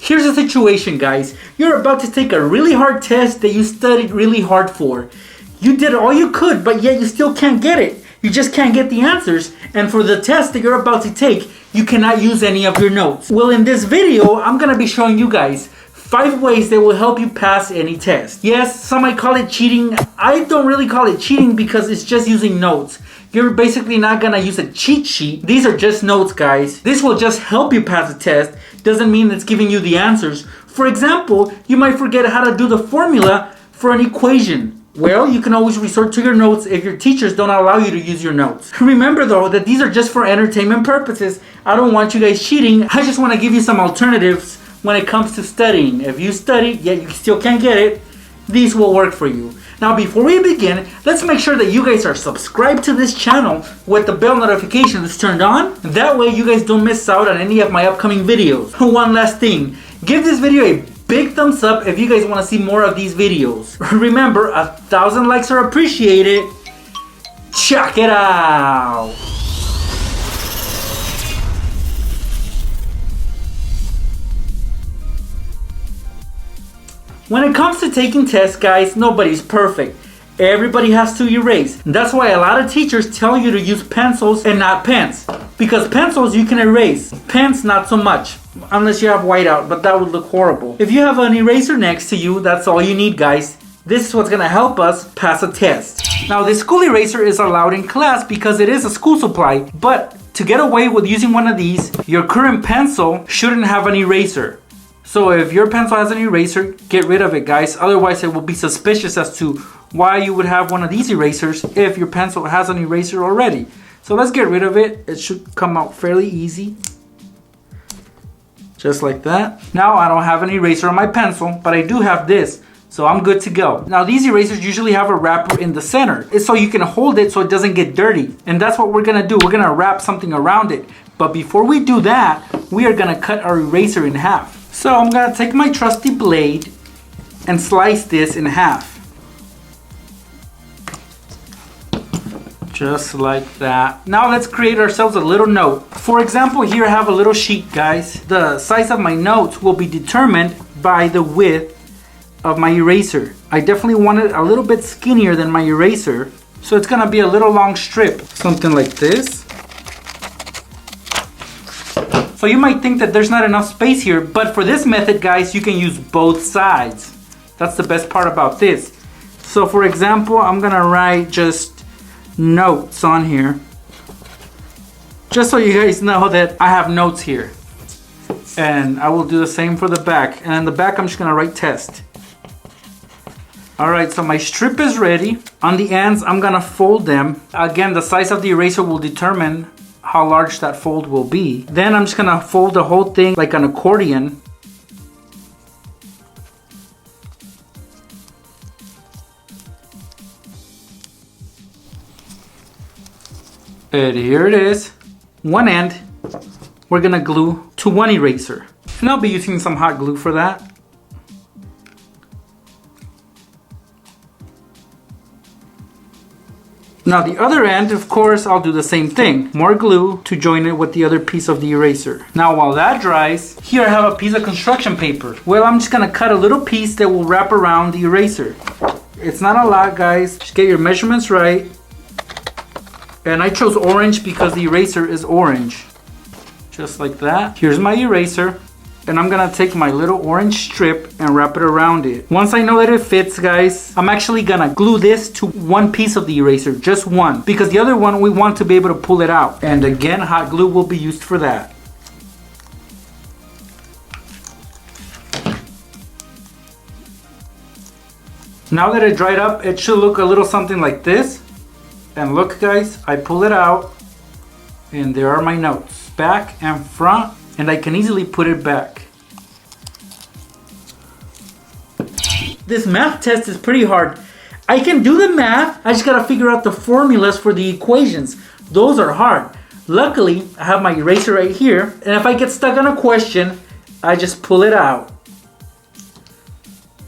Here's the situation, guys. You're about to take a really hard test that you studied really hard for. You did all you could, but yet you still can't get it. You just can't get the answers. And for the test that you're about to take, you cannot use any of your notes. Well, in this video, I'm going to be showing you guys 5 ways that will help you pass any test. Yes, some might call it cheating. I don't really call it cheating because it's just using notes. You're basically not gonna use a cheat sheet. These are just notes, guys. This will just help you pass the test. Doesn't mean it's giving you the answers. For example, you might forget how to do the formula for an equation. Well, you can always resort to your notes if your teachers don't allow you to use your notes. Remember though that these are just for entertainment purposes. I don't want you guys cheating. I just want to give you some alternatives when it comes to studying. If you study yet you still can't get it, these will work for you. Now before we begin, let's make sure that you guys are subscribed to this channel with the bell notifications turned on. That way you guys don't miss out on any of my upcoming videos. One last thing, give this video a big thumbs up if you guys want to see more of these videos. Remember, 1,000 likes are appreciated. Check it out! When it comes to taking tests, guys, nobody's perfect. Everybody has to erase. That's why a lot of teachers tell you to use pencils and not pens. Because pencils you can erase. Pens not so much. Unless you have whiteout, but that would look horrible. If you have an eraser next to you, that's all you need, guys. This is what's going to help us pass a test. Now, this school eraser is allowed in class because it is a school supply. But to get away with using one of these, your current pencil shouldn't have an eraser. So if your pencil has an eraser, get rid of it, guys. Otherwise, it will be suspicious as to why you would have one of these erasers if your pencil has an eraser already. So let's get rid of it. It should come out fairly easy. Just like that. Now I don't have an eraser on my pencil, but I do have this. So I'm good to go. Now these erasers usually have a wrapper in the center. It's so you can hold it so it doesn't get dirty. And that's what we're gonna do. We're gonna wrap something around it. But before we do that, we are gonna cut our eraser in half. So I'm gonna take my trusty blade and slice this in half. Just like that. Now let's create ourselves a little note. For example, here I have a little sheet, guys. The size of my notes will be determined by the width of my eraser. I definitely want it a little bit skinnier than my eraser. So it's gonna be a little long strip. Something like this. So you might think that there's not enough space here, but for this method, guys, you can use both sides. That's the best part about this. So for example, I'm gonna write just notes on here. Just so you guys know that I have notes here. And I will do the same for the back. And on the back, I'm just gonna write test. All right, so my strip is ready. On the ends, I'm gonna fold them. Again, the size of the eraser will determine how large that fold will be. Then I'm just gonna fold the whole thing like an accordion. And here it is. One end we're gonna glue to one eraser. And I'll be using some hot glue for that. Now the other end, of course, I'll do the same thing. More glue to join it with the other piece of the eraser. Now while that dries, here I have a piece of construction paper. Well, I'm just gonna cut a little piece that will wrap around the eraser. It's not a lot, guys. Just get your measurements right. And I chose orange because the eraser is orange. Just like that. Here's my eraser. And I'm gonna take my little orange strip and wrap it around it. Once I know that it fits, guys, I'm actually gonna glue this to one piece of the eraser, just one. Because the other one, we want to be able to pull it out. And again, hot glue will be used for that. Now that it dried up, it should look a little something like this. And look, guys, I pull it out. And there are my notes, back and front. And I can easily put it back. This math test is pretty hard. I can do the math, I just gotta figure out the formulas for the equations. Those are hard. Luckily, I have my eraser right here, and if I get stuck on a question, I just pull it out.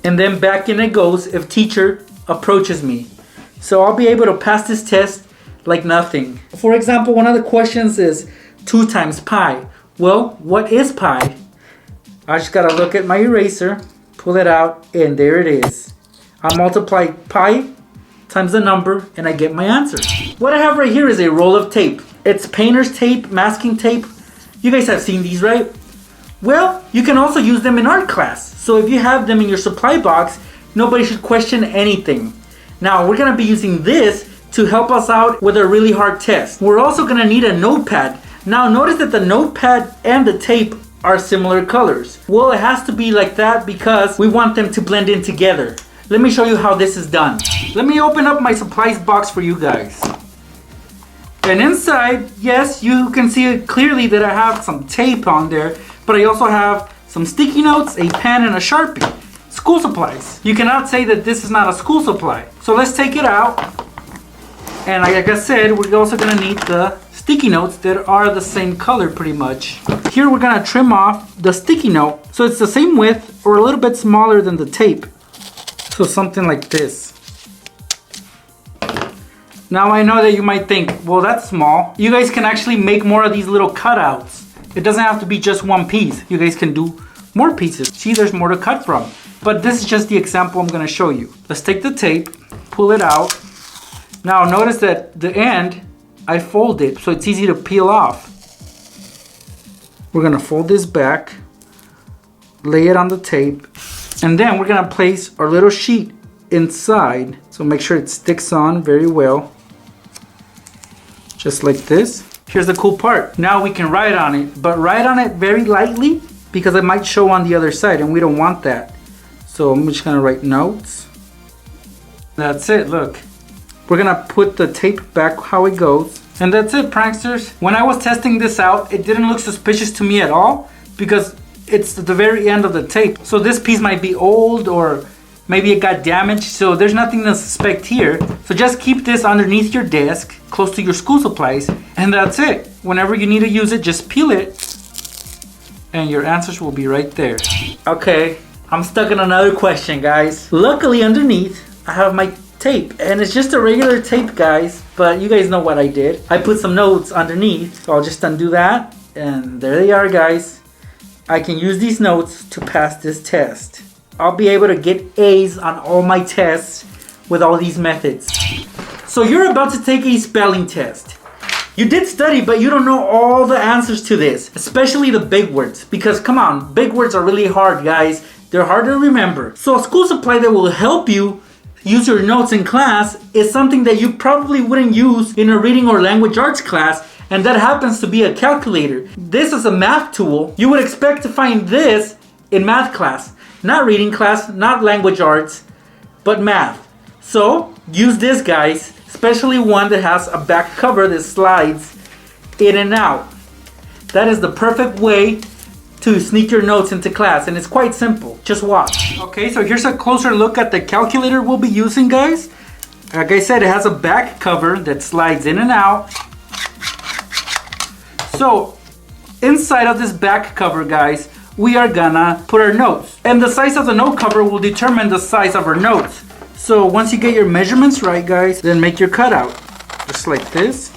And then back in it goes if teacher approaches me. So I'll be able to pass this test like nothing. For example, one of the questions is 2 times pi. Well, what is pi? I just gotta look at my eraser, pull it out, and there it is. I multiply pi times the number, and I get my answer. What I have right here is a roll of tape. It's painter's tape, masking tape. You guys have seen these, right? Well, you can also use them in art class. So if you have them in your supply box, nobody should question anything. Now, we're gonna be using this to help us out with a really hard test. We're also gonna need a notepad. Now, notice that the notepad and the tape are similar colors. Well, it has to be like that because we want them to blend in together. Let me show you how this is done. Let me open up my supplies box for you guys. And inside, yes, you can see it clearly that I have some tape on there, but I also have some sticky notes, a pen, and a Sharpie. School supplies. You cannot say that this is not a school supply. So let's take it out. And like I said, we're also gonna need the sticky notes that are the same color pretty much. Here we're gonna trim off the sticky note so it's the same width or a little bit smaller than the tape. So something like this. Now I know that you might think, well, that's small. You guys can actually make more of these little cutouts. It doesn't have to be just one piece. You guys can do more pieces. See, there's more to cut from. But this is just the example I'm gonna show you. Let's take the tape, pull it out. Now notice that the end, I fold it so it's easy to peel off. We're gonna fold this back, lay it on the tape, and then we're gonna place our little sheet inside. So make sure it sticks on very well. Just like this. Here's the cool part. Now we can write on it, but write on it very lightly because it might show on the other side and we don't want that. So I'm just gonna write notes. That's it, look. We're gonna put the tape back how it goes. And that's it, pranksters. When I was testing this out, it didn't look suspicious to me at all because it's the very end of the tape. So this piece might be old or maybe it got damaged. So there's nothing to suspect here. So just keep this underneath your desk, close to your school supplies, and that's it. Whenever you need to use it, just peel it and your answers will be right there. Okay, I'm stuck in another question, guys. Luckily underneath, I have my tape and it's just a regular tape, guys, but you guys know what I did. I put some notes underneath, so I'll just undo that and there they are, guys. I can use these notes to pass this test. I'll be able to get A's on all my tests with all these methods. So you're about to take a spelling test. You did study, but you don't know all the answers to this, especially the big words, because come on, big words are really hard, guys. They're hard to remember. So a school supply that will help you use your notes in class is something that you probably wouldn't use in a reading or language arts class, and that happens to be a calculator. This is a math tool. You would expect to find this in math class, not reading class, not language arts, but math. So use this, guys, especially one that has a back cover that slides in and out. That is the perfect way to sneak your notes into class, and it's quite simple. Just watch. Okay, so here's a closer look at the calculator we'll be using, guys. Like I said, it has a back cover that slides in and out. So inside of this back cover, guys, we are gonna put our notes. And the size of the note cover will determine the size of our notes. So once you get your measurements right, guys, then make your cutout. Just like this.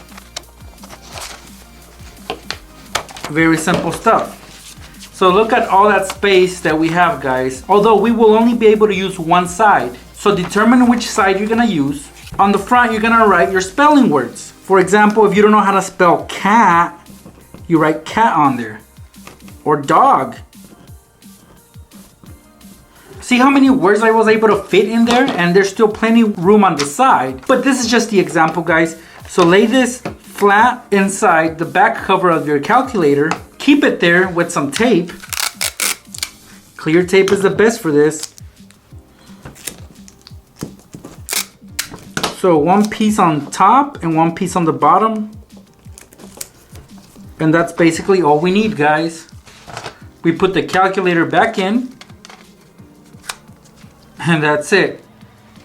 Very simple stuff. So look at all that space that we have, guys. Although we will only be able to use one side. So determine which side you're gonna use. On the front, you're gonna write your spelling words. For example, if you don't know how to spell cat, you write cat on there. Or dog. See how many words I was able to fit in there? And there's still plenty room on the side. But this is just the example, guys. So lay this flat inside the back cover of your calculator. Keep it there with some tape. Clear tape is the best for this. So one piece on top and one piece on the bottom. And that's basically all we need, guys. We put the calculator back in. And that's it.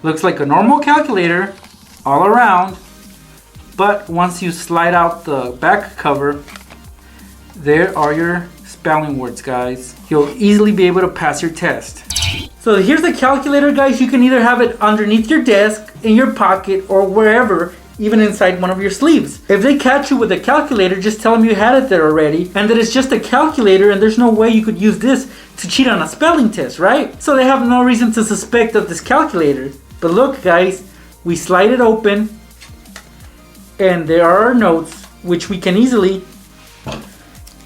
Looks like a normal calculator all around. But once you slide out the back cover, there are your spelling words, guys. You'll easily be able to pass your test. So here's the calculator, guys. You can either have it underneath your desk, in your pocket, or wherever. even inside one of your sleeves. If they catch you with a calculator, just tell them you had it there already and that it's just a calculator and there's no way you could use this to cheat on a spelling test, right? So they have no reason to suspect of this calculator. But look, guys, we slide it open and there are our notes, which we can easily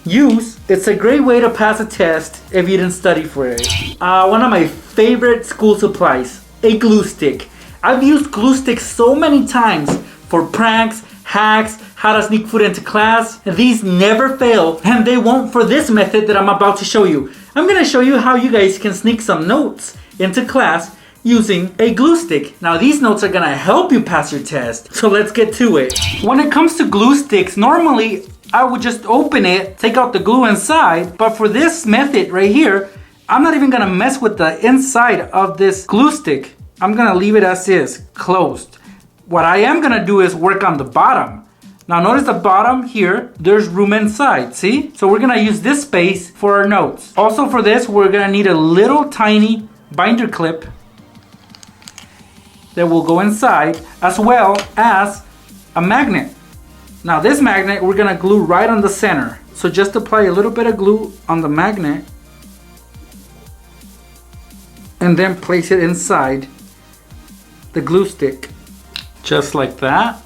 use. It's a great way to pass a test if you didn't study for it. One of my favorite school supplies, a glue stick. I've used glue sticks so many times for pranks, hacks, how to sneak food into class. These never fail, and they won't for this method that I'm about to show you. I'm gonna show you how you guys can sneak some notes into class using a glue stick. Now these notes are gonna help you pass your test. So let's get to it. When it comes to glue sticks, normally I would just open it, take out the glue inside, but for this method right here, I'm not even gonna mess with the inside of this glue stick. I'm gonna leave it as is, closed. What I am gonna do is work on the bottom. Now notice the bottom here, there's room inside, see? So we're gonna use this space for our notes. Also for this, we're gonna need a little tiny binder clip that will go inside, as well as a magnet. Now this magnet we're gonna glue right on the center. So just apply a little bit of glue on the magnet and then place it inside the glue stick. Just like that.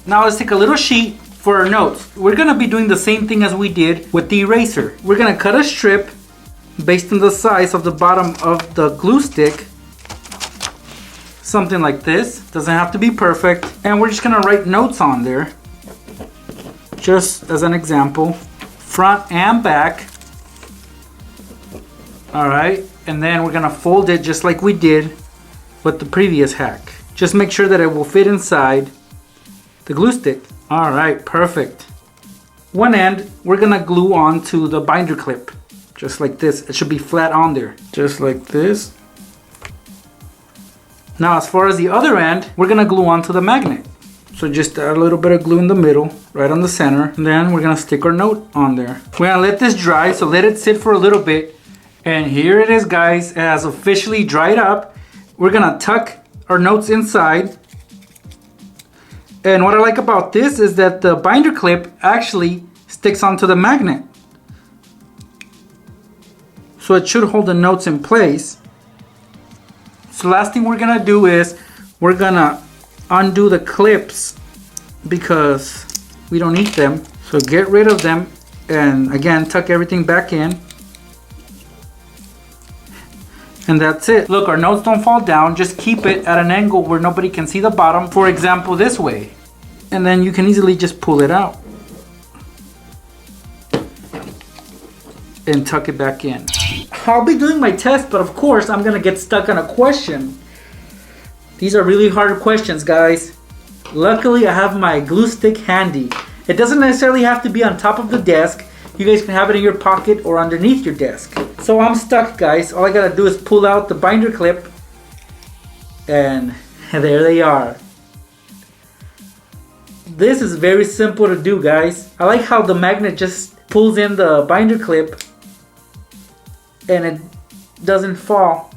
Now let's take a little sheet for our notes. We're gonna be doing the same thing as we did with the eraser. We're gonna cut a strip based on the size of the bottom of the glue stick. Something like this. Doesn't have to be perfect. And we're just gonna write notes on there. Just as an example, front and back. All right, and then we're gonna fold it just like we did with the previous hack. Just make sure that it will fit inside the glue stick. All right, perfect. One end, we're gonna glue onto the binder clip, just like this. It should be flat on there, just like this. Now, as far as the other end, we're gonna glue onto the magnet. So just add a little bit of glue in the middle, right on the center. And then we're gonna stick our note on there. We're gonna let this dry, so let it sit for a little bit. And here it is, guys. It has officially dried up. We're gonna tuck our notes inside. And what I like about this is that the binder clip actually sticks onto the magnet. So it should hold the notes in place. So the last thing we're gonna do is we're gonna undo the clips because we don't need them. So get rid of them and again tuck everything back in. And that's it. Look, our notes don't fall down. Just keep it at an angle where nobody can see the bottom. For example, this way. And then you can easily just pull it out and tuck it back in. I'll be doing my test, but of course I'm gonna get stuck on a question. These are really hard questions, guys. Luckily, I have my glue stick handy. It doesn't necessarily have to be on top of the desk. You guys can have it in your pocket or underneath your desk. So I'm stuck, guys. All I gotta do is pull out the binder clip and there they are. This is very simple to do, guys. I like how the magnet just pulls in the binder clip and it doesn't fall.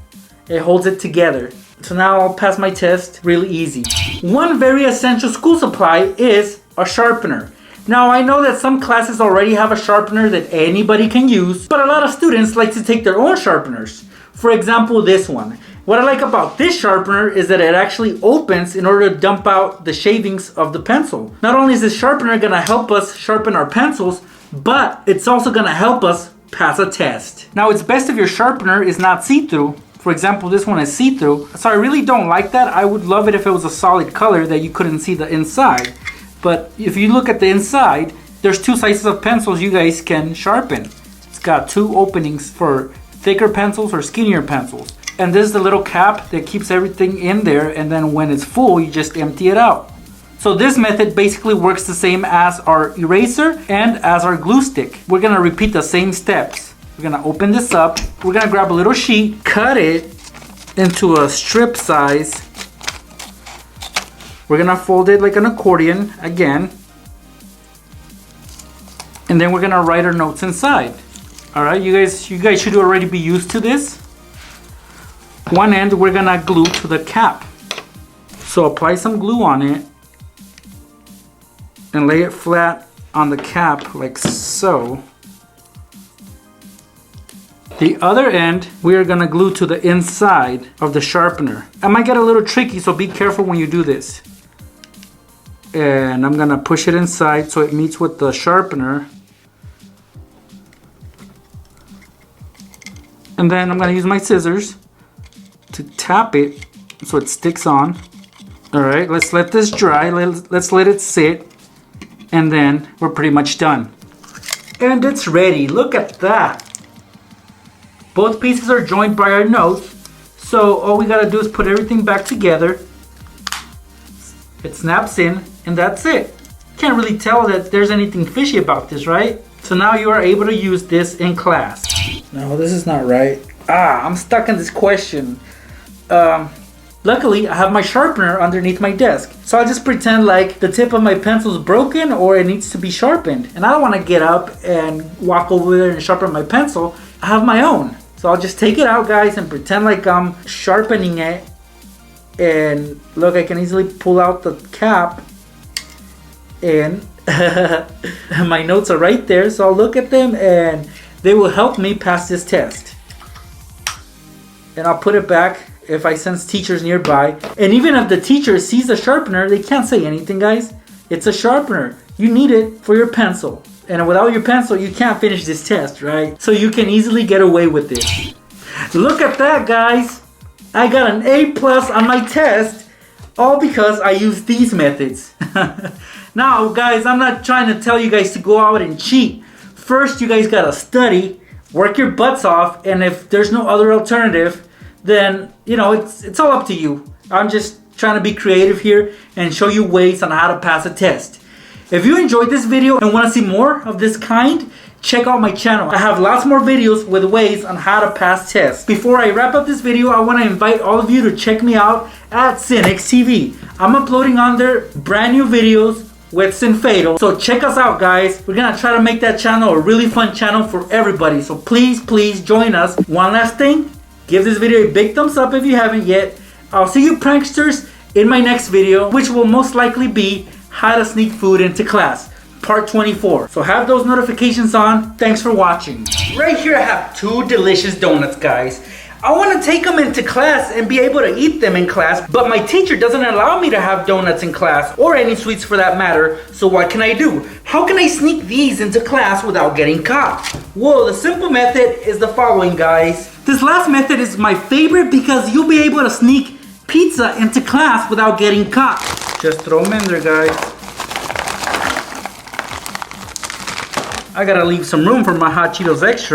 It holds it together. So now I'll pass my test really easy. One very essential school supply is a sharpener. Now I know that some classes already have a sharpener that anybody can use, but a lot of students like to take their own sharpeners. For example, this one. What I like about this sharpener is that it actually opens in order to dump out the shavings of the pencil. Not only is this sharpener gonna help us sharpen our pencils, but it's also gonna help us pass a test. Now it's best if your sharpener is not see-through. For example, this one is see-through, so I really don't like that. I would love it if it was a solid color that you couldn't see the inside. But if you look at the inside, there's two sizes of pencils you guys can sharpen. It's got two openings for thicker pencils or skinnier pencils. And this is the little cap that keeps everything in there, and then when it's full, you just empty it out. So this method basically works the same as our eraser and as our glue stick. We're gonna repeat the same steps. We're gonna open this up. We're gonna grab a little sheet, cut it into a strip size. We're gonna fold it like an accordion again. And then we're gonna write our notes inside. All right, you guys should already be used to this. One end we're gonna glue to the cap. So apply some glue on it and lay it flat on the cap like so. The other end we are gonna glue to the inside of the sharpener. It might get a little tricky, so be careful when you do this. And I'm gonna push it inside so it meets with the sharpener. And then I'm gonna use my scissors to tap it so it sticks on. All right, let's let this dry. Let's let it sit. And then we're pretty much done. And it's ready. Look at that. Both pieces are joined by our nose. So all we gotta do is put everything back together. It snaps in, and that's it. Can't really tell that there's anything fishy about this, right? So now you are able to use this in class. No, this is not right. I'm stuck in this question. Luckily, I have my sharpener underneath my desk. So I'll just pretend like the tip of my pencil is broken or it needs to be sharpened. And I don't want to get up and walk over there and sharpen my pencil. I have my own. So I'll just take it out, guys, and pretend like I'm sharpening it. And look, I can easily pull out the cap. And my notes are right there. So I'll look at them and they will help me pass this test. And I'll put it back if I sense teachers nearby. And even if the teacher sees the sharpener, they can't say anything, guys. It's a sharpener. You need it for your pencil. And without your pencil, you can't finish this test, right? So you can easily get away with this. Look at that, guys. I got an A+ on my test, all because I used these methods. Now, guys, I'm not trying to tell you guys to go out and cheat. First, you guys gotta study, work your butts off, and if there's no other alternative, then, you know, it's all up to you. I'm just trying to be creative here and show you ways on how to pass a test. If you enjoyed this video and want to see more of this kind, check out my channel. I have lots more videos with ways on how to pass tests. Before I wrap up this video, I want to invite all of you to check me out at Sinnex TV. I'm uploading on there brand new videos with Sinfatal. So check us out, guys. We're going to try to make that channel a really fun channel for everybody. So please, please join us. One last thing, give this video a big thumbs up if you haven't yet. I'll see you pranksters in my next video, which will most likely be how to sneak food into class, part 24. So have those notifications on. Thanks for watching. Right here I have 2 delicious donuts, guys. I want to take them into class and be able to eat them in class, but my teacher doesn't allow me to have donuts in class, or any sweets for that matter, so what can I do? How can I sneak these into class without getting caught? Well, the simple method is the following, guys. This last method is my favorite because you'll be able to sneak pizza into class without getting caught. Just throw them in there, guys. I gotta leave some room for my hot Cheetos Extra.